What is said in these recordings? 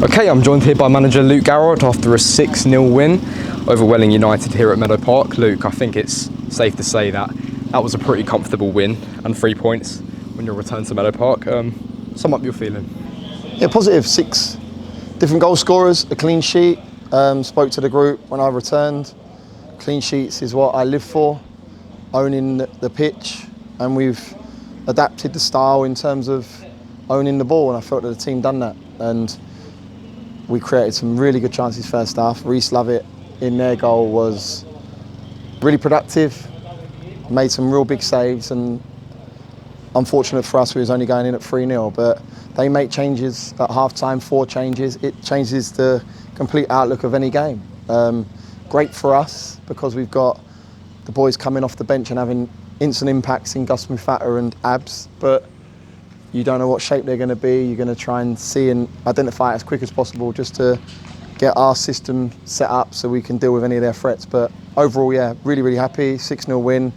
Okay, I'm joined here by manager Luke Garrard after a 6-0 win over Welling United here at Meadow Park. Luke, I think it's safe to say that was a pretty comfortable win and 3 points when you return to Meadow Park. Sum up your feeling. Yeah, positive. 6 different goal scorers, a clean sheet. Spoke to the group when I returned. Clean sheets is what I live for, owning the pitch, and we've adapted the style in terms of owning the ball, and I felt that the team done that. And we created some really good chances first half. Reece Lovett in their goal was really productive, made some real big saves, and unfortunate for us, we was only going in at 3-0, but they make changes at half-time, 4 changes. It changes the complete outlook of any game. Great for us because we've got the boys coming off the bench and having instant impacts in Gus Mufata and Abs, but you don't know what shape they're going to be. You're going to try and see and identify it as quick as possible just to get our system set up so we can deal with any of their threats. But overall, yeah, really happy. 6-0 win,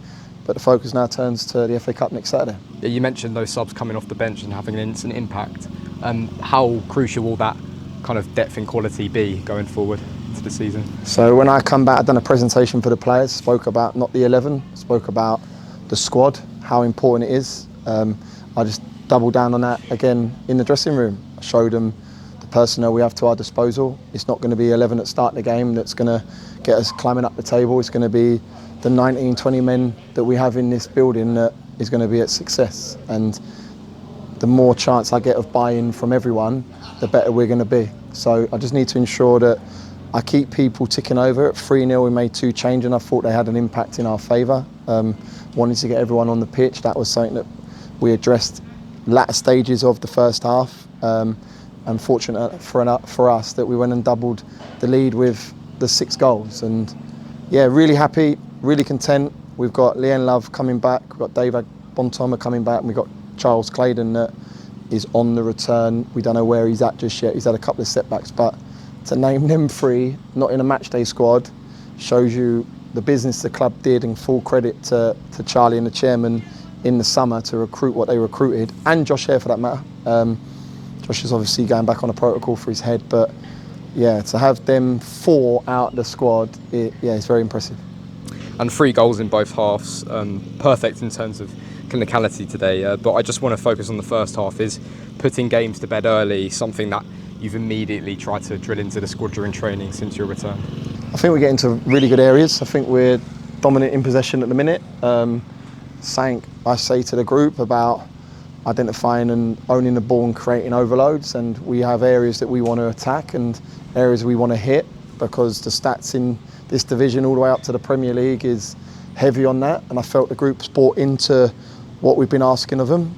but the focus now turns to the FA Cup next Saturday. Yeah, you mentioned those subs coming off the bench and having an instant impact. How crucial will that kind of depth and quality be going forward into the season? So when I come back, I've done a presentation for the players, spoke about not the 11, spoke about the squad, how important it is. I just double down on that again in the dressing room. I showed them the personnel we have to our disposal. It's not going to be 11 at start of the game that's going to get us climbing up the table. It's going to be the 19, 20 men that we have in this building that is going to be at success. And the more chance I get of buy-in from everyone, the better we're going to be. So I just need to ensure that I keep people ticking over. At 3-0 we made 2 changes and I thought they had an impact in our favour. Wanted to get everyone on the pitch. That was something that we addressed latter stages of the first half. Unfortunate for us that we went and doubled the lead with the 6 goals. And yeah, really happy, really content. We've got Leanne Love coming back, we've got David Bontoma coming back, and we've got Charles Claydon that is on the return. We don't know where he's at just yet. He's had a couple of setbacks, but to name them 3, not in a matchday squad, shows you the business the club did, and full credit to Charlie and the chairman in the summer to recruit what they recruited, and Josh Hare for that matter. Josh is obviously going back on a protocol for his head, but yeah, to have them 4 out the squad, it's very impressive. And 3 goals in both halves, perfect in terms of clinicality today, but I just want to focus on the first half. Is putting games to bed early something that you've immediately tried to drill into the squad during training since your return? I think we get into really good areas. I think we're dominant in possession at the minute. Something I say to the group about identifying and owning the ball and creating overloads, and we have areas that we want to attack and areas we want to hit, because the stats in this division all the way up to the Premier League is heavy on that, and I felt the group's bought into what we've been asking of them.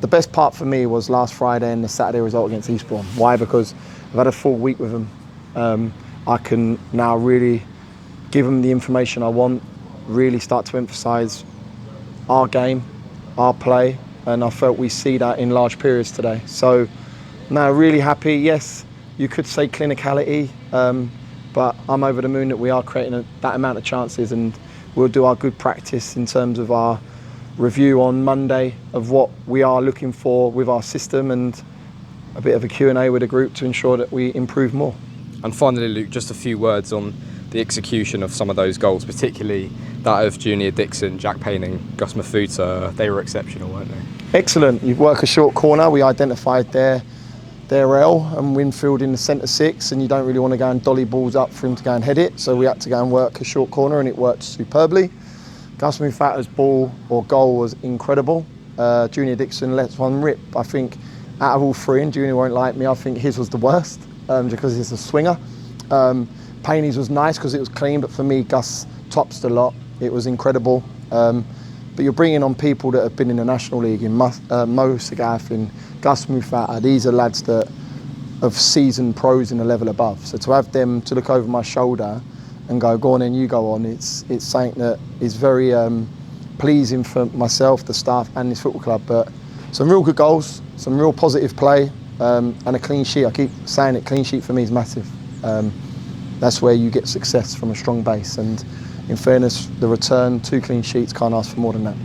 The best part for me was last Friday and the Saturday result against Eastbourne. Why? Because I've had a full week with them. I can now really give them the information I want, really start to emphasise our game, our play, and I felt we see that in large periods today. So now really happy. Yes, you could say clinicality, but I'm over the moon that we are creating that amount of chances, and we'll do our good practice in terms of our review on Monday of what we are looking for with our system, and a bit of a Q&A with the group to ensure that we improve more. And finally, Luke, just a few words on the execution of some of those goals, particularly that of Junior Dixon, Jack Payne and Gus Mufata. They were exceptional, weren't they? Excellent. You work a short corner. We identified their L and Winfield in the centre 6, and you don't really want to go and dolly balls up for him to go and head it, so we had to go and work a short corner, and it worked superbly. Gus Mufata's ball or goal was incredible. Junior Dixon lets one rip. I think out of all 3, and Junior won't like me, I think his was the worst, because he's a swinger. Payne's was nice because it was clean, but for me, Gus tops the lot. It was incredible. But you're bringing on people that have been in the National League, in Mo Sagaf, in Gus Mufata. These are lads that have seasoned pros in a level above. So to have them to look over my shoulder and go on then, you go on, it's something that is very pleasing for myself, the staff and this football club. But some real good goals, some real positive play, and a clean sheet. I keep saying it, clean sheet for me is massive. That's where you get success from a strong base, and in fairness, the return, 2 clean sheets, can't ask for more than that.